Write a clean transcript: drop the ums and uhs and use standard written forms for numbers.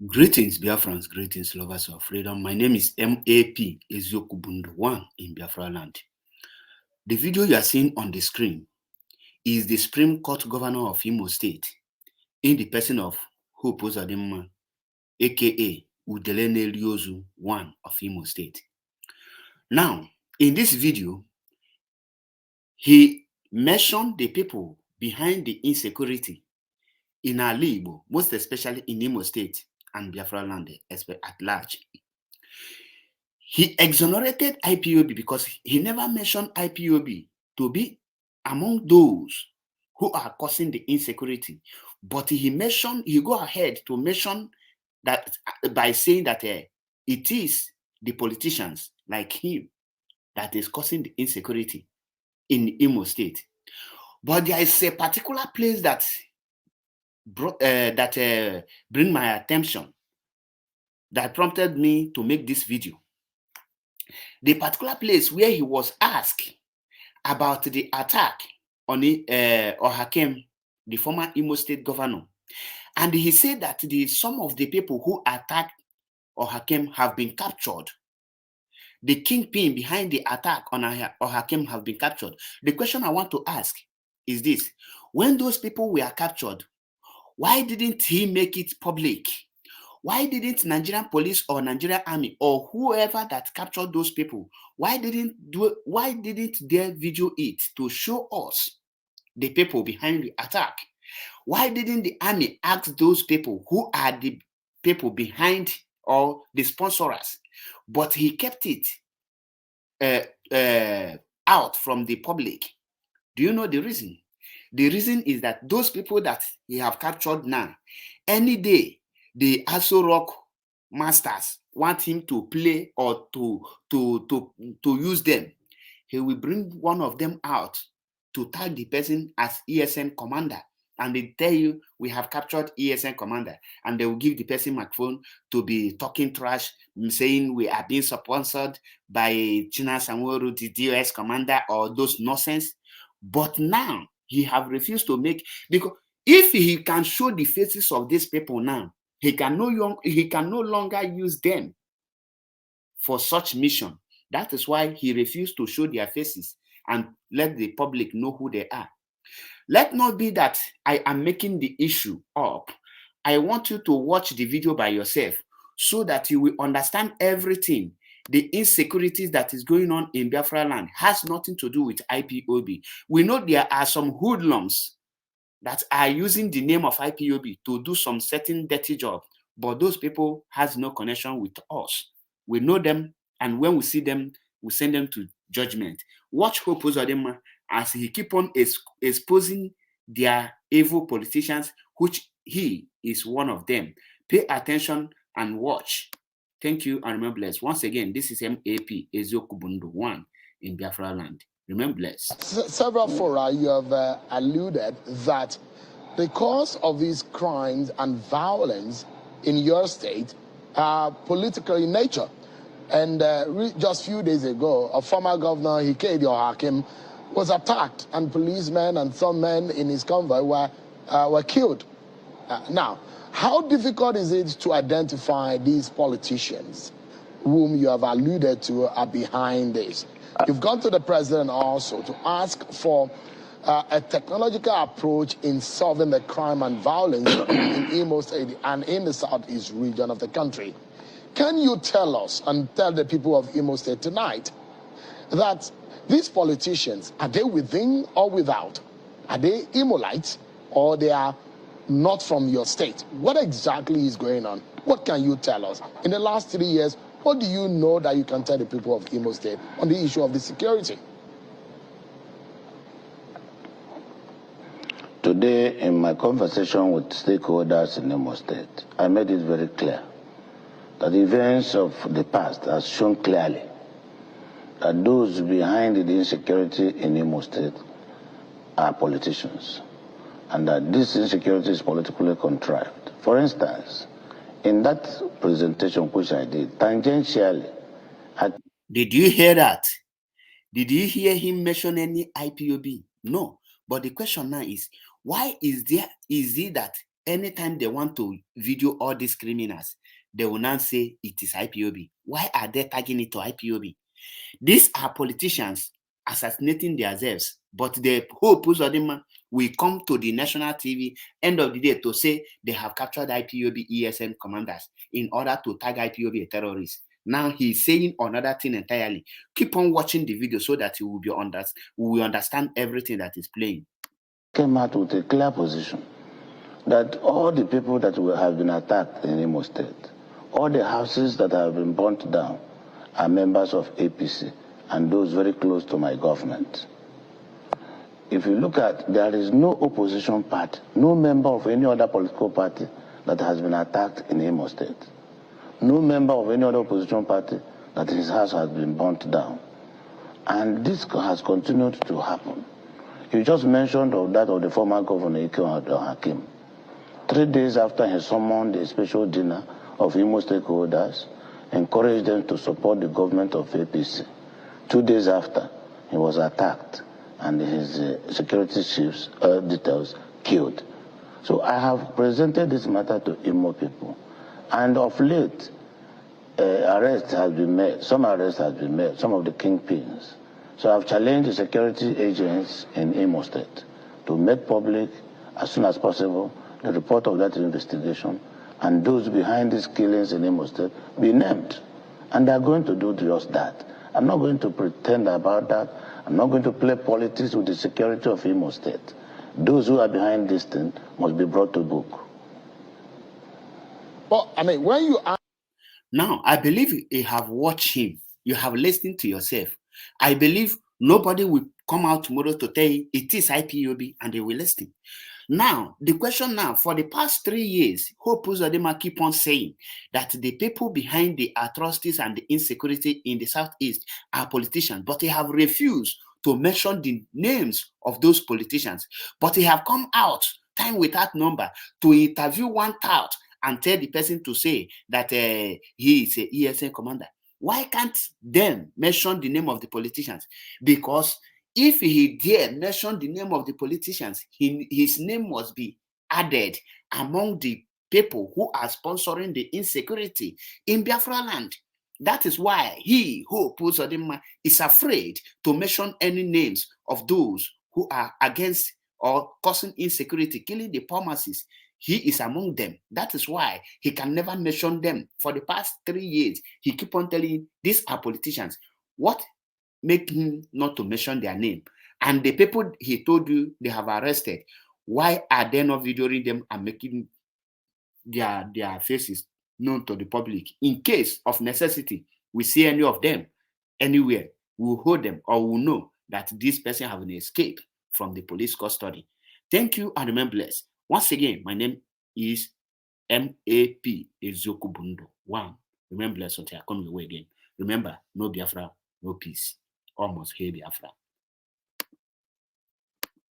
Greetings, Biafrans, greetings, lovers of freedom. My name is MAP Ezokubundu 1 in Biafraland. The video you are seeing on the screen is the Supreme Court Governor of Imo State in the person of Hope Uzodinma, aka Udelene Riozu 1 of Imo State. Now, in this video, he mentioned the people behind the insecurity in our Igbo, most especially in Imo State and Biafraland at large. He exonerated IPOB because he never mentioned IPOB to be among those who are causing the insecurity. But he go ahead to mention that by saying that it is the politicians like him that is causing the insecurity in Imo State. But there is a particular place that bring my attention, that prompted me to make this video. The particular place where he was asked about the attack on Ohakem, the former Imo State governor. And he said that some of the people who attacked Ohakem have been captured. The kingpin behind the attack on Ohakem have been captured. The question I want to ask is this: when those people were captured, why didn't he make it public? Why didn't Nigerian police or Nigerian army or whoever that captured those people, why didn't they video it to show us the people behind the attack? Why didn't the army ask those people who are the people behind or the sponsors? But he kept it out from the public. Do you know the reason? The reason is that those people that he have captured now, any day the Aso Rock masters want him to play or to use them, he will bring one of them out to tag the person as ESN commander, and they tell you we have captured ESN commander, and they will give the person microphone to be talking trash, saying we are being sponsored by China Sanworu, the DOS commander, or those nonsense. But now he have refused to make, because if he can show the faces of these people now, he can no longer use them for such mission. That is why he refused to show their faces and let the public know who they are. Let not be that I am making the issue up. I want you to watch the video by yourself so that you will understand everything. The insecurities that is going on in Biafraland has nothing to do with IPOB. We know there are some hoodlums that are using the name of IPOB to do some certain dirty job, but those people has no connection with us. We know them, and when we see them, we send them to judgment. Watch Hope Uzodinma as he keep on exposing their evil politicians, which he is one of them. Pay attention and watch. Thank you and remember blessed. Once again, this is MAP Ezokubundu 1 in Biafraland. Remember blessed. Several fora you have alluded that because of these crimes and violence in your state are political in nature. And just a few days ago, a former governor, Hikedi Ohakim, was attacked, and policemen and some men in his convoy were killed. Now, how difficult is it to identify these politicians whom you have alluded to are behind this? You've gone to the president also to ask for a technological approach in solving the crime and violence in Imo State and in the southeast region of the country. Can you tell us and tell the people of Imo State tonight that these politicians, are they within or without? Are they Imolites or they are not from your state? What exactly is going on? What can you tell us? In the last 3 years, what do you know that you can tell the people of Imo State on the issue of the security? Today, in my conversation with stakeholders in Imo State, I made it very clear that the events of the past have shown clearly that those behind the insecurity in Imo State are politicians, and that this insecurity is politically contrived. For instance, in that presentation which I did, tangentially, did you hear that? Did you hear him mention any IPOB? No. But the question now is, why is it that anytime they want to video all these criminals, they will now say it is IPOB. Why are they tagging it to IPOB? These are politicians assassinating themselves, but the whole Uzodinma will come to the national TV end of the day to say they have captured IPOB ESN commanders in order to tag IPOB a terrorist. Now he's saying another thing entirely. Keep on watching the video so that you will be we will understand everything that is playing. Came out with a clear position that all the people that have been attacked in Imo State, all the houses that have been burnt down, are members of APC and those very close to my government. If you look at, there is no opposition party, no member of any other political party that has been attacked in Imo State. No member of any other opposition party that his house has been burnt down. And this has continued to happen. You just mentioned of that of the former governor, Hakim. 3 days after he summoned a special dinner of Imo stakeholders, encouraged them to support the government of APC. 2 days after, he was attacked and his security chiefs details killed. So I have presented this matter to Imo people. And of late, arrests have been made. Some arrests have been made, some of the kingpins. So I've challenged the security agents in Imo State to make public, as soon as possible, the report of that investigation, and those behind these killings in Imo State be named. And they're going to do just that. I'm not going to pretend about that. I'm not going to play politics with the security of Imo State. Those who are behind this thing must be brought to book. Well, I mean, when you are... Now, I believe you have watched him. You have listened to yourself. I believe nobody will come out tomorrow to tell you it is IPOB and they will listen. Now, the question now, for the past 3 years, Hope Uzodinma keep on saying that the people behind the atrocities and the insecurity in the Southeast are politicians, but they have refused to mention the names of those politicians. But they have come out, time without number, to interview one tout and tell the person to say that he is a ESN commander. Why can't them mention the name of the politicians? Because if he dare mention the name of the politicians, his name must be added among the people who are sponsoring the insecurity in Biafraland. That is why he, Hope Uzodinma, is afraid to mention any names of those who are against or causing insecurity, killing the poor masses. He is among them. That is why he can never mention them. For the past 3 years, he keep on telling these are politicians. What make him not to mention their name? And the people he told you they have arrested, why are they not videoing them and making their faces known to the public? In case of necessity, we see any of them anywhere, we'll hold them or we'll know that this person have escaped from the police custody. Thank you and remain blessed. Once again, my name is MAP Ezokubundo. One, remain blessed until I come your way again. Remember, no Biafra, no peace. Almost here Biafra.